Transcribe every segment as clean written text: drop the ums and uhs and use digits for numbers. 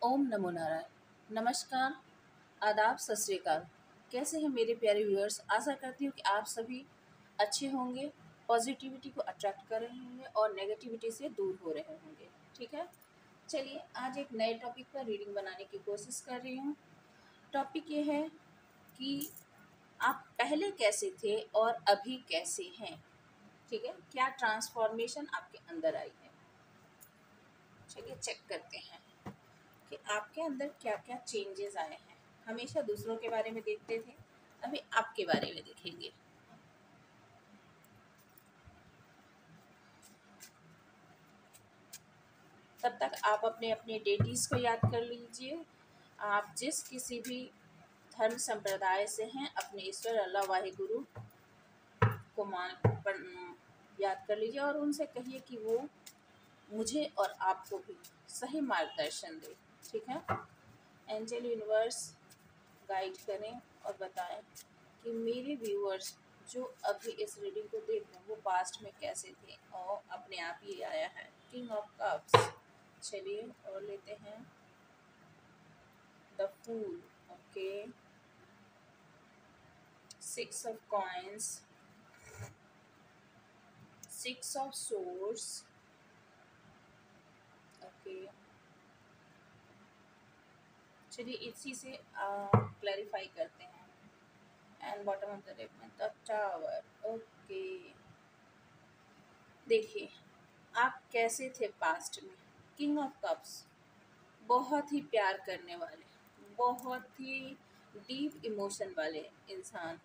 ओम नमो नारायण। नमस्कार, आदाब, सत श्री अकाल। कैसे हैं मेरे प्यारे व्यूअर्स? आशा करती हूँ कि आप सभी अच्छे होंगे, पॉजिटिविटी को अट्रैक्ट कर रहे होंगे और नेगेटिविटी से दूर हो रहे होंगे। ठीक है, चलिए आज एक नए टॉपिक पर रीडिंग बनाने की कोशिश कर रही हूँ। टॉपिक ये है कि आप पहले कैसे थे और अभी कैसे हैं। ठीक है, क्या ट्रांसफॉर्मेशन आपके अंदर आई है। चलिए चेक करते हैं कि आपके अंदर क्या क्या चेंजेस आए हैं। हमेशा दूसरों के बारे में देखते थे, अभी आपके बारे में देखेंगे। तब तक आप अपने अपने डेटीज को याद कर लीजिए। आप जिस किसी भी धर्म संप्रदाय से हैं, अपने ईश्वर अल्लाह वाहिगुरु को याद कर लीजिए और उनसे कहिए कि वो मुझे और आपको भी सही मार्गदर्शन दे। ठीक है, एंजल यूनिवर्स गाइड करें और बताएं कि मेरे व्यूअर्स जो अभी इस रीडिंग को देख रहे हैं वो पास्ट में कैसे थे और अपने आप ही आया है किंग ऑफ कप्स। चलिए और लेते हैं the fool. Okay, six of coins, six of swords. Okay, चलिए इसी से क्लैरिफाई करते हैं। And bottom of the deck में द टावर। ओके, देखिए आप कैसे थे पास्ट में। किंग ऑफ कप्स, बहुत ही प्यार करने वाले, बहुत ही डीप इमोशन वाले इंसान।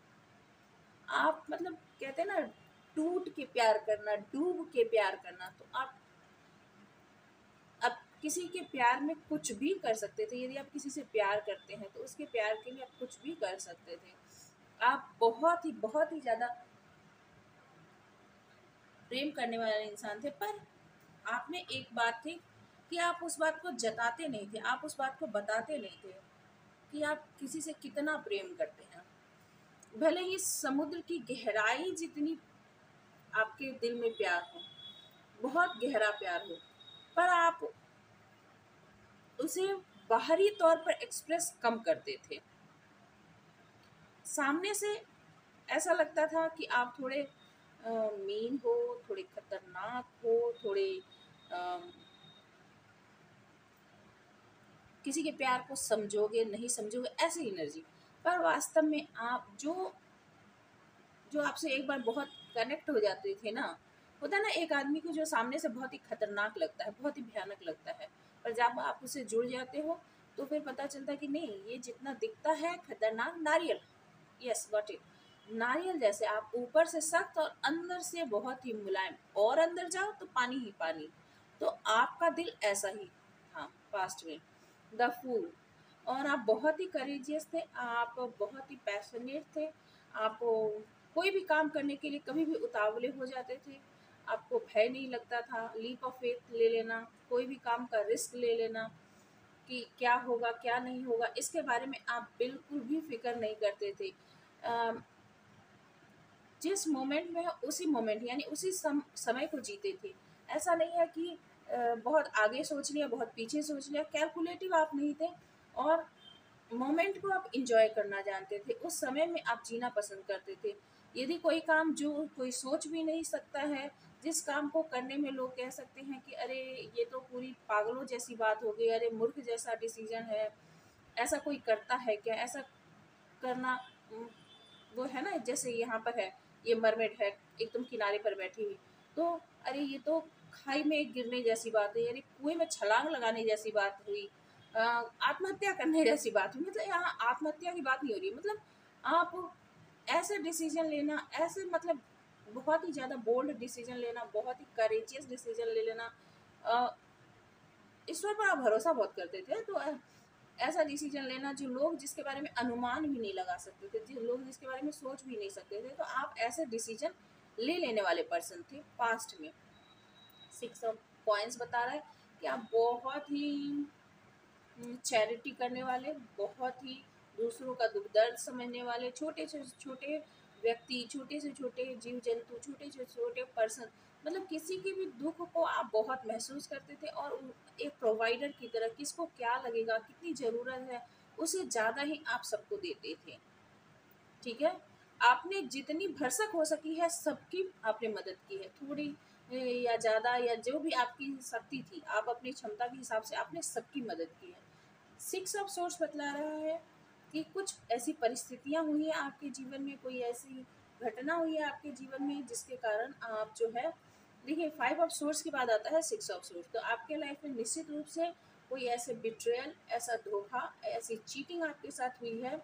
आप मतलब कहते हैं ना, टूट के प्यार करना, डूब के प्यार करना। तो आप अब किसी के प्यार में कुछ भी कर सकते थे। यदि आप किसी से प्यार करते हैं तो उसके प्यार के लिए आप कुछ भी कर सकते थे। आप बहुत ही ज़्यादा प्रेम करने वाले इंसान थे। पर आप में एक बात थी कि आप उस बात को जताते नहीं थे, आप उस बात को बताते नहीं थे कि आप किसी से कितना प्रेम करते हैं। भले ही समुद्र की गहराई जितनी आपके दिल में प्यार हो, बहुत गहरा प्यार हो, पर आप उसे बाहरी तौर पर एक्सप्रेस कम करते थे। सामने से ऐसा लगता था कि आप थोड़े मीन हो, थोड़े खतरनाक हो, थोड़े अ, किसी के प्यार को समझोगे नहीं समझोगे, ऐसी एनर्जी। पर वास्तव में आप जो जो आपसे एक बार बहुत कनेक्ट हो जाते थे ना, होता है ना एक आदमी को जो सामने से बहुत ही खतरनाक लगता है, बहुत ही भयानक लगता है, पर जब आप उससे जुड़ जाते हो तो फिर पता चलता है कि नहीं, ये जितना दिखता है खतरनाक, नारियल। Yes, got it. नारियल जैसे आप ऊपर से सख्त और अंदर से बहुत ही मुलायम, और अंदर जाओ तो पानी ही पानी। तो आपका दिल ऐसा ही था पास्ट में। The fool. और आप बहुत ही करेजियस थे, आप बहुत ही पैशनेट थे। आप कोई भी काम करने के लिए कभी भी उतावले हो जाते थे। आपको भय नहीं लगता था, लीप ऑफ फेथ ले लेना, कोई भी काम का रिस्क ले लेना कि क्या होगा क्या नहीं होगा, इसके बारे में आप बिल्कुल भी फिक्र नहीं करते थे। जिस मोमेंट में है उसी मोमेंट यानी उसी समय को जीते थे। ऐसा नहीं है कि बहुत आगे सोच लिया, बहुत पीछे सोच लिया। कैलकुलेटिव आप नहीं थे और मोमेंट को आप इंजॉय करना जानते थे। उस समय में आप जीना पसंद करते थे। यदि कोई काम जो कोई सोच भी नहीं सकता है, जिस काम को करने में लोग कह सकते हैं कि अरे ये तो पूरी पागलों जैसी बात हो गई, अरे मूर्ख जैसा डिसीजन है, ऐसा कोई करता है क्या, ऐसा करना। वो है ना, जैसे यहाँ पर है, ये मरमेड है एकदम किनारे पर बैठी हुई, तो अरे ये तो खाई में गिरने जैसी बात है, अरे कुएं में छलांग लगाने जैसी बात हुई, आत्महत्या करने जैसी बात हुई। मतलब यहाँ आत्महत्या की बात नहीं हो रही, मतलब आप ऐसे डिसीजन लेना, ऐसे मतलब बहुत ही ज़्यादा बोल्ड डिसीजन लेना, बहुत ही करेजियस डिसीजन ले लेना। ईश्वर पर आप भरोसा बहुत करते थे, तो ऐसा डिसीजन लेना जो लोग जिसके बारे में अनुमान भी नहीं लगा सकते थे, जो लोग जिसके बारे में सोच भी नहीं सकते थे, तो आप ऐसे डिसीजन ले लेने वाले पर्सन थे पास्ट में। सिक्स ऑफ कॉइंस बता रहा है कि आप बहुत ही चैरिटी करने वाले, बहुत ही दूसरों का दुख दर्द समझने वाले, छोटे से छोटे व्यक्ति, छोटे से छोटे जीव जंतु, छोटे से छोटे पर्सन, मतलब किसी के भी दुख को आप बहुत महसूस करते थे और एक प्रोवाइडर की तरह किसको क्या लगेगा, कितनी ज़रूरत है, उसे ज़्यादा ही आप सबको देते थे। ठीक है, आपने जितनी भरसक हो सकी है सबकी आपने मदद की है, थोड़ी या ज़्यादा या जो भी आपकी शक्ति थी, आप अपनी क्षमता के हिसाब से आपने सबकी मदद की है। सिक्स ऑफ सोर्स बतला रहा है कि कुछ ऐसी परिस्थितियां हुई हैं आपके जीवन में, कोई ऐसी घटना हुई है आपके जीवन में जिसके कारण आप जो है, देखिए फाइव ऑफ सोर्स के बाद आता है सिक्स ऑफ सोर्स, तो आपके लाइफ में निश्चित रूप से कोई ऐसे बिट्रेयल, ऐसा धोखा, ऐसी चीटिंग आपके साथ हुई है।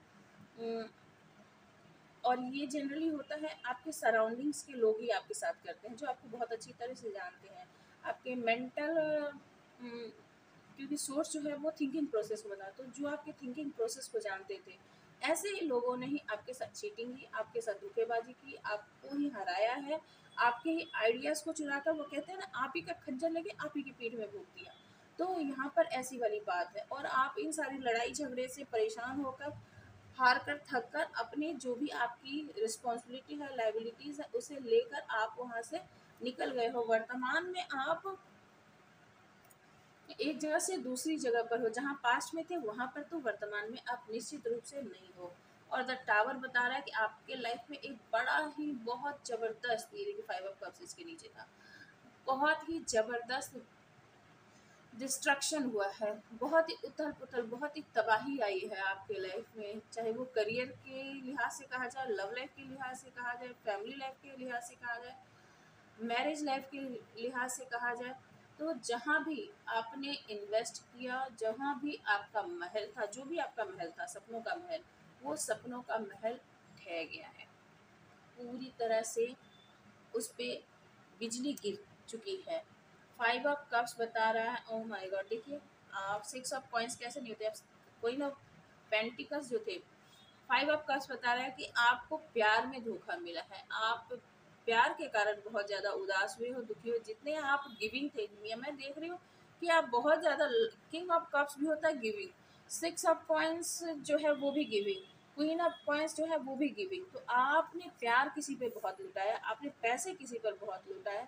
और ये जनरली होता है आपके सराउंडिंग्स के लोग ही आपके साथ करते हैं, जो आपको बहुत अच्छी तरह से जानते हैं, आपके मेंटल, क्योंकि सोर्स जो है वो थिंकिंग प्रोसेस को बता, तो जो आपके थिंकिंग प्रोसेस को जानते थे, ऐसे ही लोगों ने ही आपके साथ चीटिंग की, आपके साथ धोखेबाजी की, आपको ही हराया है, आपके ही आइडियाज़ को चुराकर, वो कहते हैं ना, आप ही का खंजर लगे आप ही की पीठ में भोंक दिया। तो यहाँ पर ऐसी वाली बात है, और आप इन सारी लड़ाई झगड़े से परेशान होकर, हार कर, थक कर, अपने जो भी आपकी रिस्पॉन्सिबिलिटी है, लाइबिलिटीज है, उसे लेकर आप वहां से निकल गए हो। वर्तमान में आप एक जगह से दूसरी जगह पर हो, जहां पास्ट में थे वहां पर, तो वर्तमान में आप निश्चित रूप से नहीं हो। और द टावर बता रहा है कि आपके लाइफ में एक बड़ा ही बहुत जबरदस्त, ये देखिए फाइव ऑफ कप्स इसके नीचे था, बहुत ही जबरदस्त डिस्ट्रक्शन हुआ है, बहुत ही उथल पुथल, बहुत ही तबाही आई है आपके लाइफ में, चाहे वो करियर के लिहाज से कहा जाए, लव लाइफ के लिहाज से कहा जाए, फैमिली लाइफ के लिहाज से कहा जाए, मैरिज लाइफ के लिहाज से कहा जाए। तो जहाँ भी आपने इन्वेस्ट किया, जहाँ भी आपका महल था, जो भी आपका महल था, सपनों का महल, वो सपनों का महल ढह गया है पूरी तरह से, उस पे बिजली गिर चुकी है। फाइव ऑफ कप्स बता रहा है, ओ माय गॉड, देखिए आप सिक्स ऑफ कॉइंस कैसे नहीं होते, कोई ना, पेंटिकल्स जो थे, फाइव ऑफ कप्स बता रहा है कि आपको प्यार में धोखा मिला है, आप प्यार के कारण बहुत ज़्यादा उदास हुए हो, दुखी हो, जितने आप गिविंग थे, मैं देख रही हूँ कि आप बहुत ज़्यादा, किंग ऑफ कप्स भी होता है गिविंग, सिक्स ऑफ कॉइंस जो है वो भी गिविंग, क्वीन ऑफ कॉइंस जो है वो भी गिविंग, तो आपने प्यार किसी पे बहुत लुटाया, आपने पैसे किसी पर बहुत लुटाया,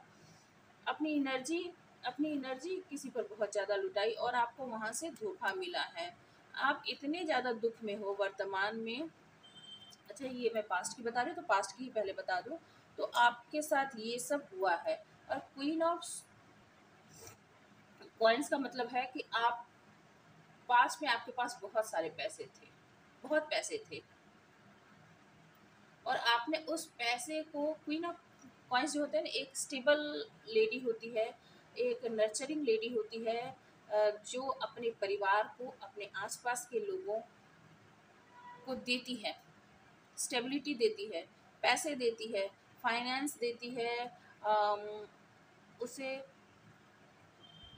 अपनी एनर्जी अपनी एनर्जी किसी पर बहुत ज़्यादा लुटाई, और आपको वहाँ से धोखा मिला है। आप इतने ज़्यादा दुख में हो वर्तमान में। अच्छा, ये मैं पास्ट की बता रही हूँ, तो पास्ट की ही पहले बता दूँ, तो आपके साथ ये सब हुआ है। और क्वीन ऑफ कॉइंस का मतलब है कि आप पास्ट में, आपके पास बहुत सारे पैसे थे, बहुत पैसे थे, और आपने उस पैसे को, क्वीन ऑफ कॉइंस जो होते हैं ना, एक स्टेबल लेडी होती है, एक नर्चरिंग लेडी होती है, जो अपने परिवार को, अपने आसपास के लोगों को देती है, स्टेबिलिटी देती है, पैसे देती है, फाइनेंस देती है, उसे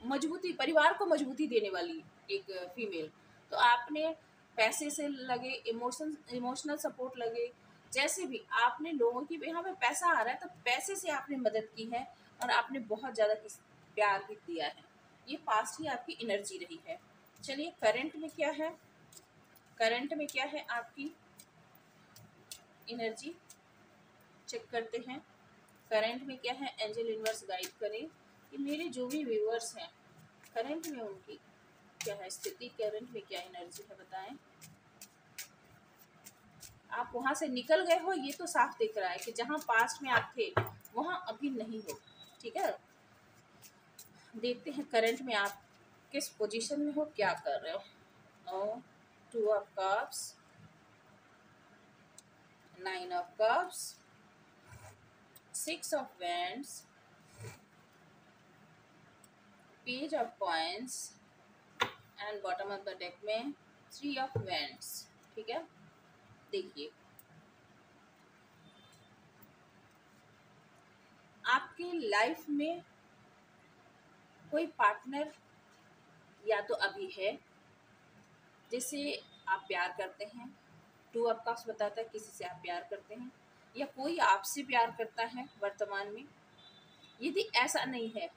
मजबूती, परिवार को मजबूती देने वाली एक फीमेल। तो आपने पैसे से लगे, इमोशनल सपोर्ट लगे, जैसे भी आपने लोगों की, यहाँ पे पैसा आ रहा है तो पैसे से आपने मदद की है, और आपने बहुत ज़्यादा प्यार भी दिया है। ये पास्ट ही आपकी एनर्जी रही है। चलिए करंट में क्या है, करंट में क्या है आपकी एनर्जी चेक करते हैं। करंट में क्या है, एंजल यूनिवर्स गाइड करें कि मेरे जो भी व्यूअर्स हैं, करंट में उनकी क्या है स्थिति, करंट में क्या एनर्जी है, बताएं। आप वहां से निकल गए हो, ये तो साफ दिख रहा है कि जहां पास्ट में आप थे वहां अभी नहीं हो। ठीक है, देखते हैं करंट में आप किस पोजीशन में हो, क्या कर रहे हो। Two of cups, nine of cups, six of wands, page of coins, and bottom of the deck में थ्री ऑफ वैंड्स। ठीक है, देखिए आपके लाइफ में कोई पार्टनर या तो अभी है जिससे आप प्यार करते हैं, टू ऑफ कप्स बताता है किसी से आप प्यार करते हैं, या कोई आपसे प्यार करता है वर्तमान में। यदि ऐसा नहीं है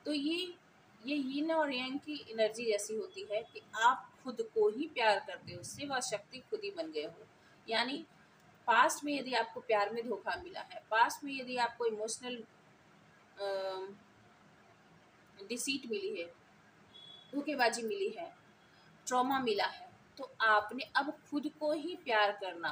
तो ये यीन और यांग की एनर्जी जैसी होती है कि आप खुद को ही प्यार करते हो, शिव शक्ति खुद ही बन गए हो। यानी पास्ट में यदि आपको प्यार में धोखा मिला है, पास्ट में यदि आपको इमोशनल डिसीट मिली है, धोखेबाजी मिली है, ट्रॉमा मिला है, तो आपने अब खुद को ही प्यार करना,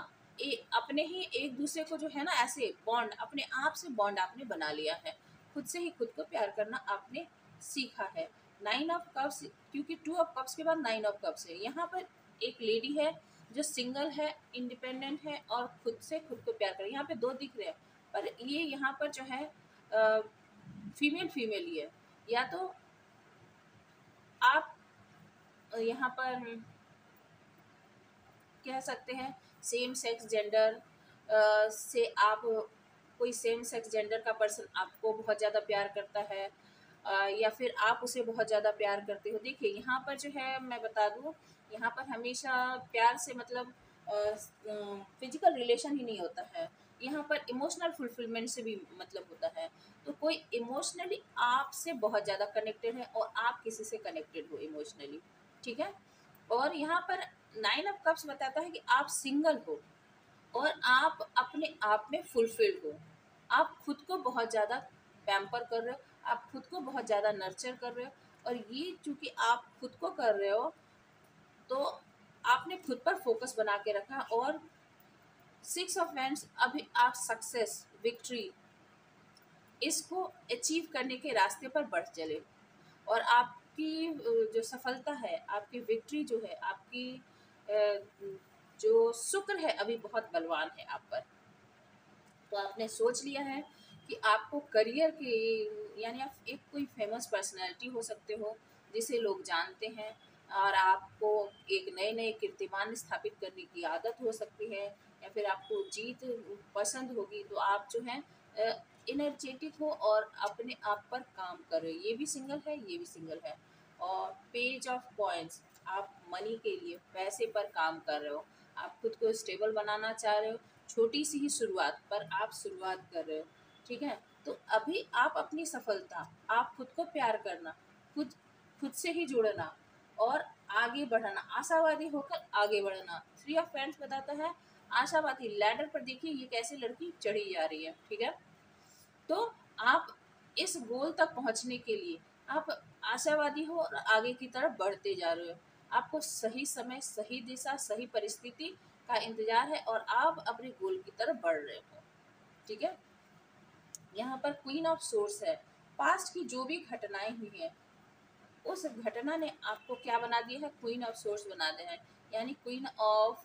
अपने ही एक दूसरे को जो है ना ऐसे बॉन्ड, अपने आप से बॉन्ड आपने बना लिया है, खुद से ही खुद को प्यार करना आपने सीखा है। 9 ऑफ कप्स, क्योंकि 2 ऑफ कप्स के बाद 9 ऑफ कप्स है। यहाँ पर एक लेडी है जो सिंगल है, इंडिपेंडेंट है और खुद से खुद को प्यार कर, यहाँ पे दो दिख रहे हैं, पर ये यहाँ पर जो है फीमेल फीमेल ही है। या तो आप यहाँ पर कह सकते हैं सेम सेक्स जेंडर से आप, कोई सेम सेक्स जेंडर का पर्सन आपको बहुत ज़्यादा प्यार करता है, या फिर आप उसे बहुत ज़्यादा प्यार करते हो। देखिए यहाँ पर जो है मैं बता दूँ, यहाँ पर हमेशा प्यार से मतलब फिजिकल रिलेशन ही नहीं होता है, यहाँ पर इमोशनल फुलफिलमेंट से भी मतलब होता है। तो कोई इमोशनली आपसे बहुत ज़्यादा कनेक्टेड है और आप किसी से कनेक्टेड हो इमोशनली, ठीक है। और यहाँ पर 9 ऑफ कप्स बताता है कि आप सिंगल हो और आप अपने आप में फुलफिल्ड हो, आप खुद को बहुत ज़्यादा पैम्पर कर रहे हो, आप खुद को बहुत ज़्यादा नर्चर कर रहे हो। और ये चूँकि आप खुद को कर रहे हो तो आपने खुद पर फोकस बना के रखा, और 6 ऑफ वैंड्स, अभी आप सक्सेस, विक्ट्री, इसको अचीव करने के रास्ते पर बढ़ चले। और आपकी जो सफलता है, आपकी विक्ट्री जो है, आपकी जो शुक्र है अभी बहुत बलवान है आप पर। तो आपने सोच लिया है कि आपको करियर के, यानी आप एक कोई फेमस पर्सनालिटी हो सकते हो जिसे लोग जानते हैं, और आपको एक नए नए कीर्तिमान स्थापित करने की आदत हो सकती है, या फिर आपको जीत पसंद होगी, तो आप जो है इनर्जेटिक हो और अपने आप पर काम कर रहे हो। ये भी सिंगल है, ये भी सिंगल है। और पेज ऑफ पॉइंट्स, आप मनी के लिए, पैसे पर काम कर रहे हो, आप खुद को स्टेबल बनाना चाह रहे हो, छोटी सी ही शुरुआत पर आप शुरुआत कर रहे हो, ठीक है। तो अभी आप अपनी सफलता, आप खुद को प्यार करना, खुद खुद से ही जुड़ना और आगे बढ़ना, आशावादी होकर आगे बढ़ना। 3 ऑफ फ्रेंड्स बताता है आशावादी, लैडर पर देखिए ये कैसे लड़की चढ़ी जा रही है, ठीक है। तो आप इस गोल तक पहुंचने के लिए आप आशावादी हो और आगे की तरफ बढ़ते जा रहे हो। आपको सही समय, सही दिशा, सही परिस्थिति का इंतजार है और आप अपने गोल की तरफ बढ़ रहे हो, ठीक है। यहाँ पर क्वीन ऑफ सोर्स है, पास्ट की जो भी घटनाएं हुई हैं उस घटना ने आपको क्या बना दिया है, क्वीन ऑफ सोर्स बना दिया है। यानी क्वीन ऑफ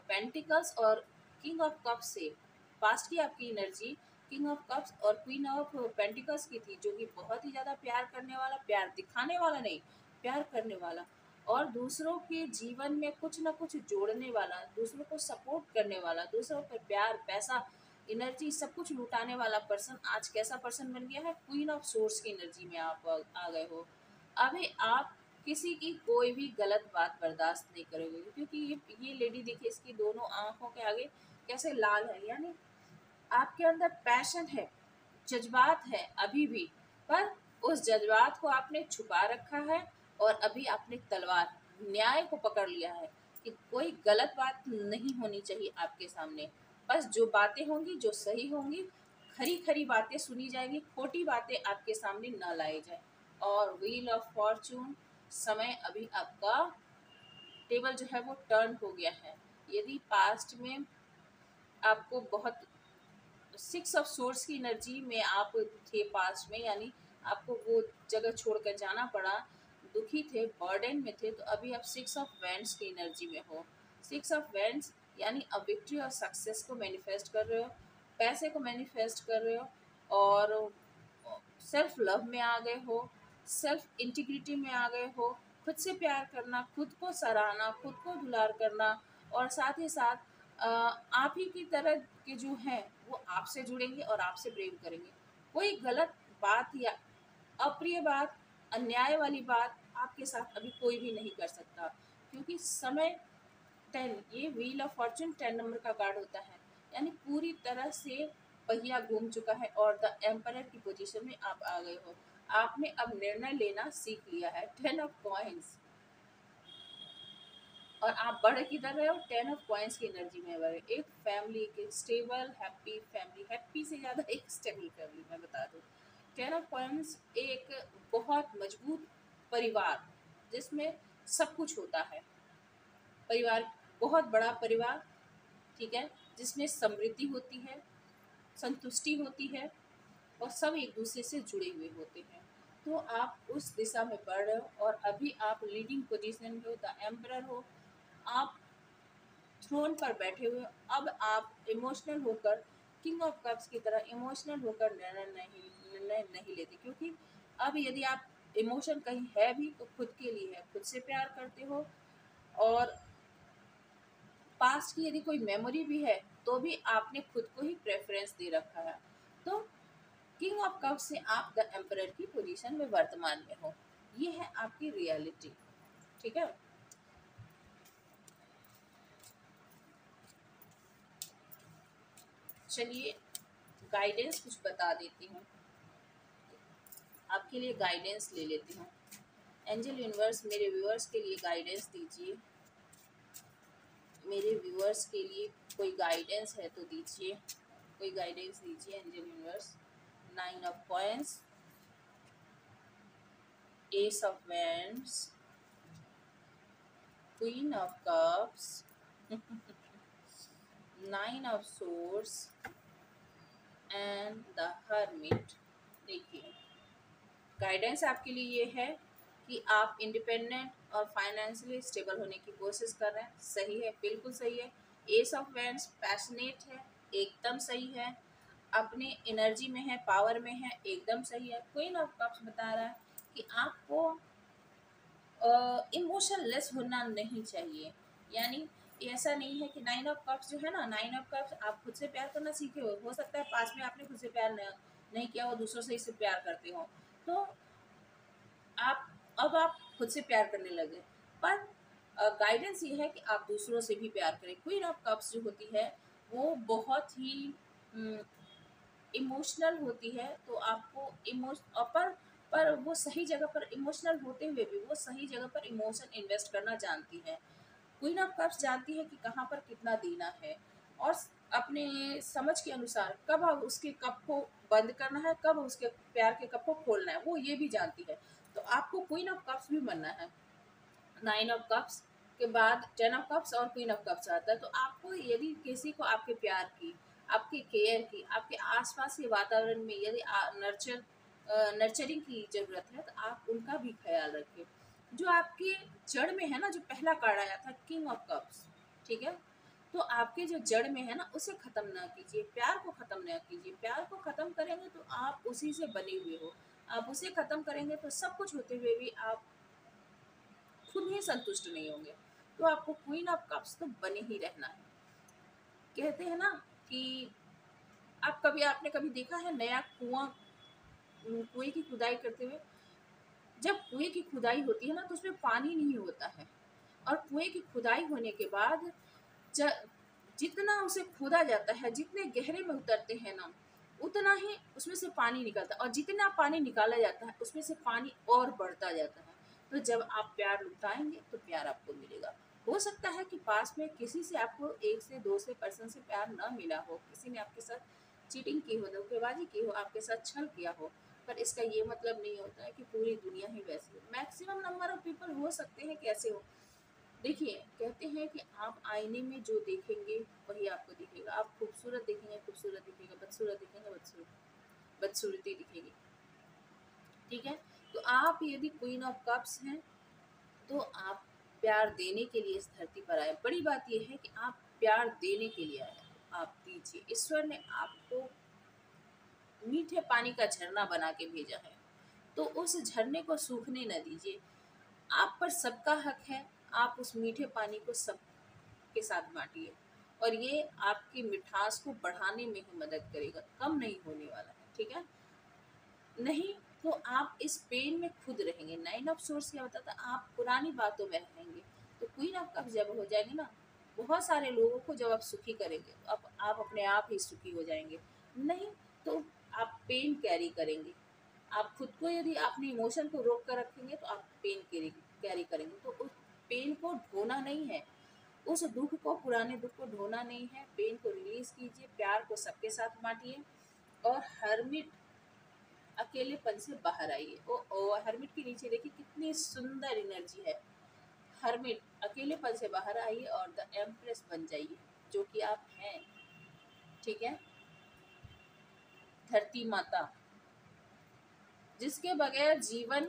पेंटिकल्स और किंग ऑफ कप्स से पास्ट की आपकी एनर्जी किंग ऑफ कप्स और क्वीन ऑफ पेंटिकल्स की थी, जो कि बहुत ही ज़्यादा प्यार करने वाला, प्यार दिखाने वाला नहीं, प्यार करने वाला, और दूसरों के जीवन में कुछ ना कुछ जोड़ने वाला, दूसरों को सपोर्ट करने वाला, दूसरों पर प्यार, पैसा, एनर्जी सब कुछ लुटाने वाला पर्सन आज कैसा पर्सन बन गया है, क्वीन ऑफ सोर्स की एनर्जी में आप आ गए हो। अभी आप किसी की कोई भी गलत बात बर्दाश्त नहीं करोगे, क्योंकि ये लेडी देखिए, इसकी दोनों आंखों के आगे कैसे लाल है, यानी आपके अंदर पैशन है, जज्बात है अभी भी, पर उस जज्बात को आपने छुपा रखा है और अभी आपने तलवार, न्याय को पकड़ लिया है कि कोई गलत बात नहीं होनी चाहिए आपके सामने। बस जो बातें होंगी, जो सही होंगी, खरी खरी बातें सुनी जाएगी, खोटी बातें आपके सामने ना लाई जाए। और व्हील ऑफ फॉर्चून, समय अभी आपका टेबल जो है वो टर्न हो गया है। यदि पास्ट में आपको बहुत 6 ऑफ सोर्स की एनर्जी में आप थे पास्ट में, यानी आपको वो जगह छोड़कर जाना पड़ा, दुखी थे, बर्डन में थे, तो अभी आप 6 ऑफ वैंड्स की एनर्जी में हो। 6 ऑफ वैंड्स यानी अब विक्ट्री और सक्सेस को मैनिफेस्ट कर रहे हो, पैसे को मैनिफेस्ट कर रहे हो, और सेल्फ लव में आ गए हो, सेल्फ इंटीग्रिटी में आ गए हो, खुद से प्यार करना, खुद को सराहना, खुद को दुलार करना, और साथ ही साथ आप ही की तरह के जो हैं वो आपसे जुड़ेंगे और आपसे प्रेम करेंगे। कोई गलत बात या अप्रिय बात, अन्याय वाली बात आपके साथ अभी कोई भी नहीं कर सकता, क्योंकि समय 10, ये व्हील ऑफ फॉर्चून 10 नंबर का कार्ड होता है, यानी पूरी तरह से पहिया घूम चुका है और द एम्परर की पोजीशन में आप आ गए हो। आपने अब निर्णय लेना सीख लिया है, 10 ऑफ कॉइंस, और आप बढ़ किधर रहे हो, 10 ऑफ कॉइंस की एनर्जी में बढ़, एक फैमिली, एक स्टेबल हैप्पी फैमिली, हैप्पी से ज़्यादा एक स्टेबल फैमिली मैं बता दूँ। टेन ऑफ कॉइन्स एक बहुत मजबूत परिवार जिसमें सब कुछ होता है। परिवार, बहुत बड़ा परिवार, ठीक है, जिसमें समृद्धि होती है, संतुष्टि होती है और सब एक दूसरे से जुड़े हुए होते हैं। तो आप उस दिशा में बढ़ रहे हो और अभी आप लीडिंग पोजीशन में हो, द एम्परर हो, आप थ्रोन पर बैठे हुए हो। अब आप इमोशनल होकर, किंग ऑफ कप्स की तरह इमोशनल होकर निर्णय नहीं लेते, क्योंकि अब यदि आप इमोशन कहीं है भी तो खुद के लिए है, खुद से प्यार करते हो। और पास्ट की यदि कोई मेमोरी भी है तो भी आपने खुद को ही प्रेफरेंस दे रखा है। तो किंग ऑफ कप्स से आप द एम्परर की पोजीशन में वर्तमान में हो, ये है आपकी रियलिटी, ठीक है। चलिए गाइडेंस कुछ बता देती हूँ, आपके लिए गाइडेंस ले लेती हूँ। एंजल यूनिवर्स मेरे व्यूअर्स के लिए गाइडेंस दीजिए, मेरे व्यूअर्स के लिए कोई गाइडेंस है तो दीजिए, कोई गाइडेंस दीजिए angel universe. Nine of coins, S of wands, queen of cups, nine of swords and the hermit. देखिए गाइडेंस आपके लिए ये है कि आप इंडिपेंडेंट और फाइनेंशियली स्टेबल होने की कोशिश कर रहे हैं। सही है, बिल्कुल सही है। एस ऑफ वैंड्स पैशनेट है, एकदम सही है। अपने एनर्जी में है, पावर में है, एकदम सही है। क्वीन ऑफ कप्स बता रहा है कि आपको इमोशनलेस होना नहीं चाहिए। यानी ऐसा नहीं है कि नाइन ऑफ कप्स जो है ना, नाइन ऑफ कप्स आप खुद से प्यार करना सीखे हो सकता है पास में आपने खुद से प्यार नहीं किया हो, दूसरों से इससे प्यार करते हो, तो आप अब आप खुद से प्यार करने लगे। पर गाइडेंस ये है कि आप दूसरों से भी प्यार करें। क्वीन ऑफ कप्स जो होती है वो बहुत ही इमोशनल होती है, तो आपको पर वो सही जगह पर इमोशनल होते हुए भी वो सही जगह पर इमोशन इन्वेस्ट करना जानती है। क्वीन ऑफ कप्स जानती है कि कहाँ पर कितना देना है और अपने समझ के अनुसार कब अब उसके कप को बंद करना है, कब उसके प्यार के कप को खोलना है, वो ये भी जानती है। तो आपको क्वीन ऑफ कप्स भी बनना है। नाइन ऑफ कप्स के बाद टेन ऑफ कप्स और क्वीन ऑफ कप्स आता है। तो आपको यदि किसी को आपके प्यार की, आपकी केयर की, आपके आसपास के वातावरण में यदि नर्चरिंग की ज़रूरत है तो आप उनका भी ख्याल रखें। जो आपके जड़ में है ना, जो पहला कार्ड आया था किंग ऑफ कप्स, ठीक है, तो आपके जो जड़ में है ना उसे ख़त्म ना कीजिए, प्यार को ख़त्म ना कीजिए। प्यार को ख़त्म करेंगे तो आप उसी से बने हुए हो, आप उसे ख़त्म करेंगे तो सब कुछ होते हुए भी आप खुद ही संतुष्ट नहीं होंगे। तो आपको क्वीन ऑफ कप्स तो बने ही रहना है। कहते हैं ना कि आपने कभी देखा है नया कुआं, कुएं की खुदाई करते हुए, जब कुएं की खुदाई होती है ना तो उसमें पानी नहीं होता है, और कुएं की खुदाई होने के बाद जितना उसे खोदा जाता है, जितने गहरे में उतरते हैं ना, उतना ही उसमें से पानी निकलता है, और जितना पानी निकाला जाता है उसमें से पानी और बढ़ता जाता है। तो जब आप प्यार लुटाएंगे तो प्यार आपको मिलेगा। हो सकता है कि पास में किसी से आपको एक से दो से पर्सन से प्यार ना मिला हो, किसी ने आपके साथ चीटिंग की हो, धोखेबाजी की हो, आपके साथ छल किया हो, पर इसका ये मतलब नहीं होता है कि पूरी दुनिया ही वैसी हो। मैक्सिमम नंबर ऑफ पीपल हो सकते हैं कैसे हो। देखिए कहते हैं कि आप आईने में जो देखेंगे वही आपको दिखेगा। आप खूबसूरत देखेंगे खूबसूरत दिखेगा, बदसूरत देखेंगे बदसूरती दिखेगी, ठीक है। तो आप यदि क्वीन ऑफ कप्स हैं तो आप प्यार देने के लिए इस धरती पर आए। बड़ी बात यह है कि आप प्यार देने के लिए आए, आप दीजिए। ईश्वर ने आपको मीठे पानी का झरना बना के भेजा है, तो उस झरने को सूखने न दीजिए। आप पर सबका हक है, आप उस मीठे पानी को सबके साथ बांटिए, और ये आपकी मिठास को बढ़ाने में ही मदद करेगा, कम नहीं होने वाला है, ठीक है। नहीं तो आप इस पेन में खुद रहेंगे। नाइन ऑफ सोर्स क्या बताता है, आप पुरानी बातों में रहेंगे। तो क्वीन ऑफ कप जब हो जाएगी ना, बहुत सारे लोगों को जब आप सुखी करेंगे तो आप अपने आप ही सुखी हो जाएंगे। नहीं तो आप पेन कैरी करेंगे। आप खुद को यदि अपने इमोशन को रोक कर रखेंगे तो आप पेन कैरी करेंगे। तो उस पेन को ढोना नहीं है, उस दुख को, पुराने दुख को ढोना नहीं है। पेन को रिलीज कीजिए, प्यार को सबके साथ बांटिए। और हर्मिट अकेलेपन से बाहर आइए। ओ हर्मिट के नीचे देखिए कितनी सुंदर एनर्जी है। हर्मिट, अकेलेपन से बाहर आइए और द एम्प्रेस बन जाइए, जो कि आप हैं। ठीक है। धरती माता, जिसके बगैर जीवन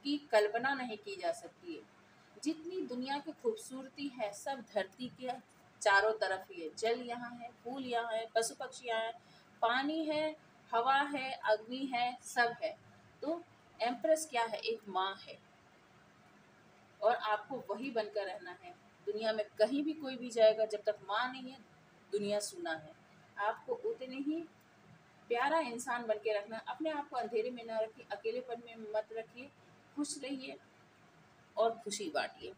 की कल्पना नहीं की जा सकती है। जितनी दुनिया की खूबसूरती है सब धरती के चारों तरफ ही है। जल यहाँ है, फूल यहाँ है, पशु पक्षी यहाँ है, पानी है, हवा है, अग्नि है, सब है। तो एम्प्रेस क्या है? एक माँ है, और आपको वही बनकर रहना है। दुनिया में कहीं भी कोई भी जाएगा, जब तक माँ नहीं है दुनिया सूना है। आपको उतने ही प्यारा इंसान बन के रखना। अपने आप को अंधेरे में ना रखिए, अकेलेपन में मत रखिए, खुश रहिए और खुशी बांटिए।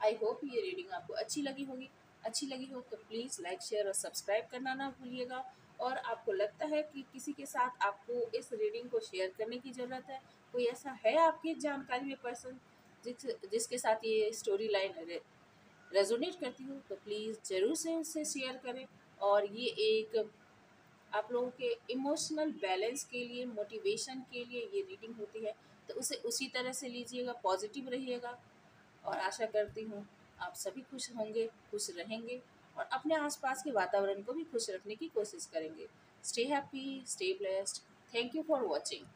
आई होप ये रीडिंग आपको अच्छी लगी होगी। अच्छी लगी हो तो प्लीज़ लाइक, शेयर और सब्सक्राइब करना ना भूलिएगा। और आपको लगता है कि किसी के साथ आपको इस रीडिंग को शेयर करने की ज़रूरत है, कोई ऐसा है आपकी जानकारी में पर्सन जिसके साथ ये स्टोरी लाइन रेजोनेट करती हो, तो प्लीज़ ज़रूर से उससे शेयर करें। और ये एक आप लोगों के इमोशनल बैलेंस के लिए, मोटिवेशन के लिए ये रीडिंग होती है। तो उसे उसी तरह से लीजिएगा, पॉजिटिव रहिएगा। और आशा करती हूँ आप सभी खुश होंगे, खुश रहेंगे और अपने आसपास के वातावरण को भी खुश रखने की कोशिश करेंगे। Stay happy, stay blessed. Thank you for watching.